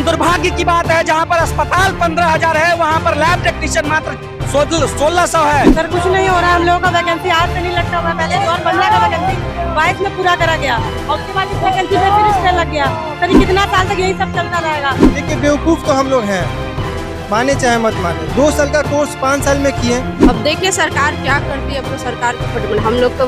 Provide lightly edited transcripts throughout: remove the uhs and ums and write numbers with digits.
दुर्भाग्य की बात है जहां पर अस्पताल 15,000 है वहां पर लैब टेक्नीशियन मात्र 1600 है। सर कुछ नहीं हो रहा है, हम लोगों का वैकेंसी आज से नहीं लगता हुआ, पहले 2015 का वैकेंसी 22 में पूरा करा गया और उसके बाद इस वैकेंसी में फिर स्टे लग गया। सर ये कितना साल तक यही सब चलता रहेगा? देखिए बेवकूफ तो हम लोग हैं, माने चाहे मत माने। 2 साल का कोर्स 5 साल में किए। अब देखिए सरकार क्या करती है, अपने सरकार के पट में हम लोग तो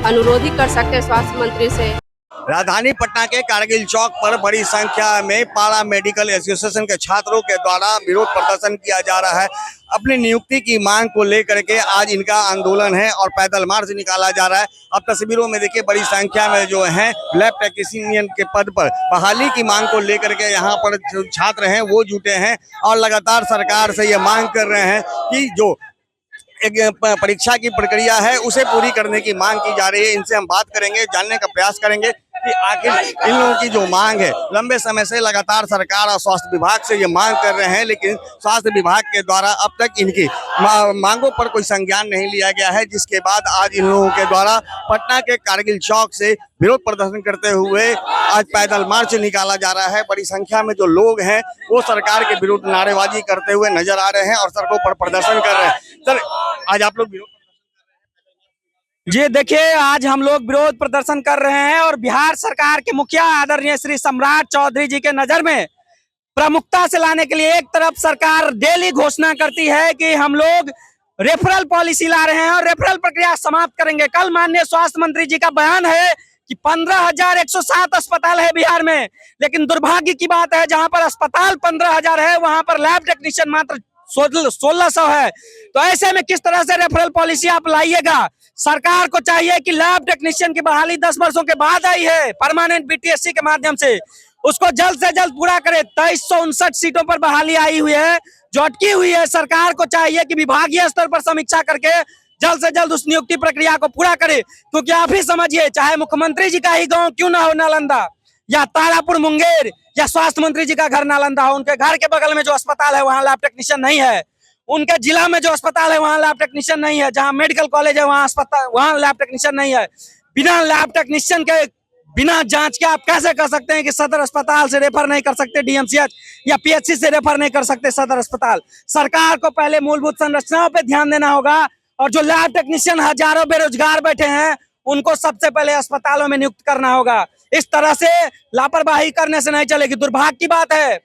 अनुरोध ही कर सकते हैं स्वास्थ्य मंत्री से। राजधानी पटना के कारगिल चौक पर बड़ी संख्या में पारा मेडिकल एसोसिएशन के छात्रों के द्वारा विरोध प्रदर्शन किया जा रहा है। अपनी नियुक्ति की मांग को लेकर के आज इनका आंदोलन है और पैदल मार्च निकाला जा रहा है। अब तस्वीरों में देखिए बड़ी संख्या में जो है लैब टेक्नीशियन के पद पर बहाली की मांग को लेकर के यहाँ पर जो छात्र हैं वो जुटे हैं और लगातार सरकार से ये मांग कर रहे हैं कि जो एक परीक्षा की प्रक्रिया है उसे पूरी करने की मांग की जा रही है। इनसे हम बात करेंगे, जानने का प्रयास करेंगे कि आखिर इन लोगों की जो मांग है, लंबे समय से लगातार सरकार और स्वास्थ्य विभाग से ये मांग कर रहे हैं, लेकिन स्वास्थ्य विभाग के द्वारा अब तक इनकी मांगों पर कोई संज्ञान नहीं लिया गया है। जिसके बाद आज इन लोगों के द्वारा पटना के कारगिल चौक से विरोध प्रदर्शन करते हुए आज पैदल मार्च निकाला जा रहा है। बड़ी संख्या में जो लोग हैं वो सरकार के विरुद्ध नारेबाजी करते हुए नजर आ रहे हैं और सड़कों पर प्रदर्शन कर रहे हैं। सर आज आप लोग जी देखिए, आज हम लोग विरोध प्रदर्शन कर रहे हैं और बिहार सरकार के मुखिया आदरणीय श्री सम्राट चौधरी जी के नजर में प्रमुखता से लाने के लिए एक तरफ सरकार डेली घोषणा करती है कि हम लोग रेफरल पॉलिसी ला रहे हैं और रेफरल प्रक्रिया समाप्त करेंगे। कल माननीय स्वास्थ्य मंत्री जी का बयान है कि 15,107 अस्पताल है बिहार में, लेकिन दुर्भाग्य की बात है जहां पर अस्पताल 15,000 है वहां पर लैब टेक्नीशियन मात्र 1600 है। तो ऐसे में किस तरह से रेफरल पॉलिसी आप लाइएगा? सरकार को चाहिए कि लैब टेक्नीशियन की बहाली 10 वर्षों के बाद आई है परमानेंट बीटीएससी के माध्यम से, उसको जल्द से जल्द पूरा करे। 2359 सीटों पर बहाली आई हुई है जो अटकी हुई है। सरकार को चाहिए कि विभागीय स्तर पर समीक्षा करके जल्द से जल्द उस नियुक्ति प्रक्रिया को पूरा करे, क्योंकि आप ही समझिए, चाहे मुख्यमंत्री जी का ही गाँव क्यों ना हो नालंदा या तारापुर मुंगेर या स्वास्थ्य मंत्री जी का घर नालंदा हो, उनके घर के बगल में जो अस्पताल है वहाँ लैब टेक्नीशियन नहीं है। उनके जिला में जो अस्पताल है वहाँ लैब टेक्नीशियन नहीं है। जहाँ मेडिकल कॉलेज है वहाँ लैब टेक्नीशियन नहीं है। बिना लैब टेक्नीशियन के, बिना जांच के आप कैसे कर सकते हैं कि सदर अस्पताल से रेफर नहीं कर सकते डीएमसीएच या पीएचसी से रेफर नहीं कर सकते सदर अस्पताल? सरकार को पहले मूलभूत संरचनाओं पे ध्यान देना होगा और जो लैब टेक्नीशियन हजारों बेरोजगार बैठे हैं उनको सबसे पहले अस्पतालों में नियुक्त करना होगा। इस तरह से लापरवाही करने से नहीं चलेगी। दुर्भाग्य की बात है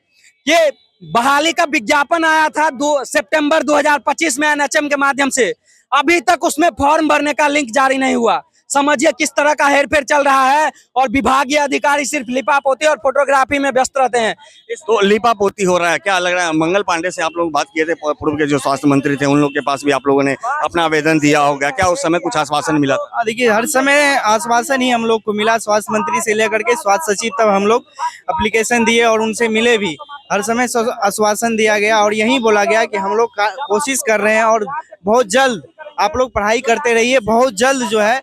कि बहाली का विज्ञापन आया था सितंबर 2025 में एनएचएम के माध्यम से, अभी तक उसमें फॉर्म भरने का लिंक जारी नहीं हुआ। समझिए किस तरह का हेरफेर चल रहा है और विभागीय अधिकारी सिर्फ लिपापोती और फोटोग्राफी में व्यस्त रहते हैं। तो लिपापोती हो रहा है, क्या लग रहा है? मंगल पांडे से आप लोग बात किए थे, पूर्व के जो स्वास्थ्य मंत्री थे, उन लोग के पास भी आप लोगों ने अपना आवेदन दिया होगा, क्या उस समय कुछ आश्वासन मिला था? देखिए हर समय आश्वासन ही हम लोग को मिला, स्वास्थ्य मंत्री से लेकर के स्वास्थ्य सचिव तक हम लोग एप्लीकेशन दिए और उनसे मिले भी। हर समय आश्वासन दिया गया और यही बोला गया कि हम लोग कोशिश कर रहे हैं और बहुत जल्द आप लोग पढ़ाई करते रहिए, बहुत जल्द जो है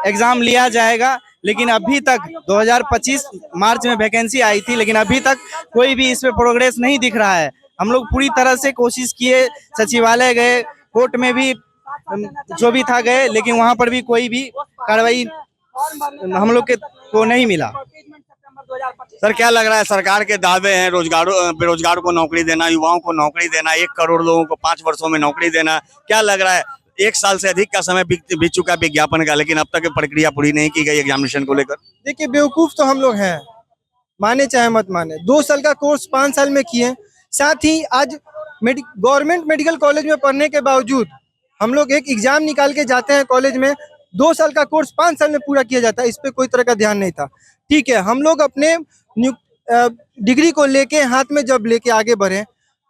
एग्जाम लिया जाएगा। लेकिन अभी तक 2025 मार्च में वैकेंसी आई थी, लेकिन अभी तक कोई भी इस पे प्रोग्रेस नहीं दिख रहा है। हम लोग पूरी तरह से कोशिश किए, सचिवालय गए, कोर्ट में भी जो भी था गए, लेकिन वहां पर भी कोई भी कार्रवाई हम लोग को नहीं मिला। सर क्या लग रहा है, सरकार के दावे हैं बेरोजगारों को नौकरी देना, युवाओं को नौकरी देना, 1 करोड़ लोगों को 5 वर्षों में नौकरी देना, क्या लग रहा है 1 साल से अधिक का समय बीत चुका विज्ञापन का, लेकिन अब तक प्रक्रिया पूरी नहीं की गई एग्जामिनेशन को लेकर? देखिए बेवकूफ तो हम लोग हैं, माने चाहे मत माने। 2 साल का कोर्स 5 साल में किए, साथ ही आज गवर्नमेंट मेडिकल कॉलेज में पढ़ने के बावजूद हम लोग एक एग्जाम निकाल के जाते हैं कॉलेज में, 2 साल का कोर्स 5 साल में पूरा किया जाता है। इस पे कोई तरह का ध्यान नहीं था। ठीक है, हम लोग अपने डिग्री को लेके हाथ में जब लेके आगे बढ़े,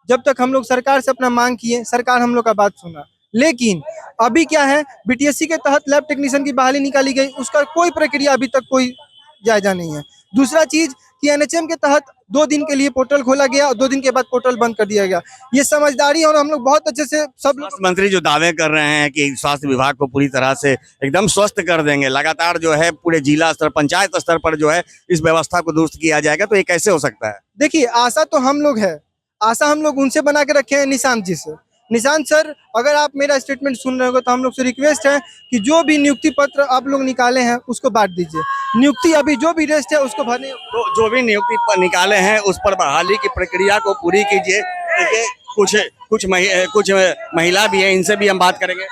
जब तक हम लोग सरकार से अपना मांग किए, सरकार हम लोग का बात सुना। लेकिन अभी क्या है, बीटीएससी के तहत लैब टेक्नीशियन की बहाली निकाली गई, उसका कोई प्रक्रिया अभी तक कोई जायजा नहीं है। दूसरा चीज कि एनएचएम के तहत 2 दिन के लिए पोर्टल खोला गया और 2 दिन के बाद पोर्टल बंद कर दिया गया। ये समझदारी और हम लोग बहुत अच्छे से सब मंत्री जो दावे कर रहे हैं कि स्वास्थ्य विभाग को पूरी तरह से एकदम स्वस्थ कर देंगे, लगातार जो है पूरे जिला स्तर, पंचायत स्तर पर जो है इस व्यवस्था को दुरुस्त किया जाएगा, तो ये कैसे हो सकता है? देखिए आशा तो हम लोग है, आशा हम लोग उनसे बना के रखे हैं निशांत जी से, निशांत सर, अगर आप मेरा स्टेटमेंट सुन रहे हो तो हम लोग से रिक्वेस्ट है कि जो भी नियुक्ति पत्र आप लोग निकाले हैं उसको बांट दीजिए। नियुक्ति अभी जो भी रेस्ट है उसको भरने। तो जो भी नियुक्ति पर निकाले हैं उस पर बहाली की प्रक्रिया को पूरी कीजिए। देखिए कुछ महिला भी है, इनसे भी हम बात करेंगे।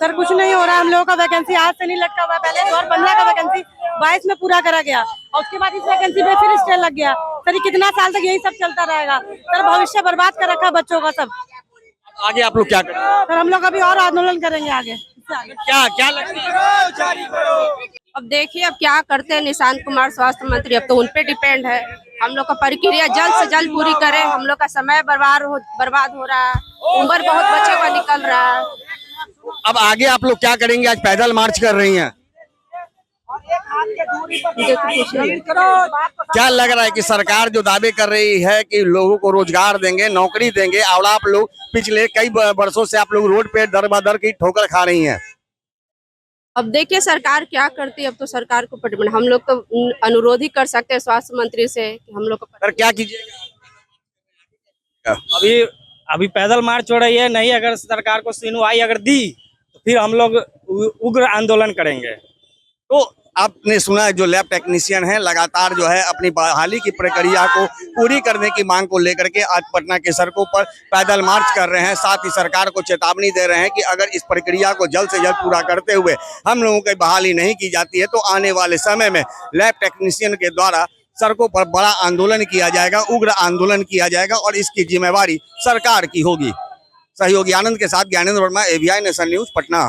सर कुछ नहीं हो रहा, हम लोगों का वैकेंसी आज से नहीं लटका हुआ है। पहले 2015 का वैकेंसी 22 में पूरा करा गया और उसके बाद इस वैकेंसी पे फिर स्टे लग गया। सर ये कितना साल तक यही सब चलता रहेगा? सर भविष्य बर्बाद कर रखा है बच्चों का सब। आगे आप लोग क्या करेंगे? सर हम लोग अभी और आंदोलन करेंगे आगे। क्या लगता है? अब देखिए अब क्या करते हैं निशांत कुमार स्वास्थ्य मंत्री, अब तो उन पे डिपेंड है। हम लोग का प्रक्रिया जल्द से जल्द पूरी करें। हम लोग का समय बर्बाद हो रहा है, उम्र बहुत बच्चे का निकल रहा है। अब आगे आप लोग क्या करेंगे? आज पैदल मार्च कर रही हैं, क्या लग रहा है कि सरकार जो दावे कर रही है कि लोगों को रोजगार देंगे, नौकरी देंगे, और आप लोग पिछले कई वर्षों से आप लोग रोड पे दर बदर की ठोकर खा रही हैं? अब देखिए सरकार क्या करती है, अब तो सरकार को डिपेंड। हम लोग तो अनुरोध ही कर सकते हैं स्वास्थ्य मंत्री से कि हम लोग को। सर क्या कीजिएगा? अभी पैदल मार्च हो रही है, नहीं अगर सरकार को सुनवाई अगर दी तो फिर हम लोग उग्र आंदोलन करेंगे। तो आपने सुना है जो लैब टेक्नीशियन है लगातार जो है अपनी बहाली की प्रक्रिया को पूरी करने की मांग को लेकर के आज पटना के सड़कों पर पैदल मार्च कर रहे हैं। साथ ही सरकार को चेतावनी दे रहे हैं कि अगर इस प्रक्रिया को जल्द से जल्द पूरा करते हुए हम लोगों की बहाली नहीं की जाती है तो आने वाले समय में लैब टेक्नीशियन के द्वारा सड़कों पर बड़ा आंदोलन किया जाएगा, उग्र आंदोलन किया जाएगा और इसकी जिम्मेवारी सरकार की होगी। सहयोगी आनंद के साथ Gyanendra Verma, AVI nation news, Patna.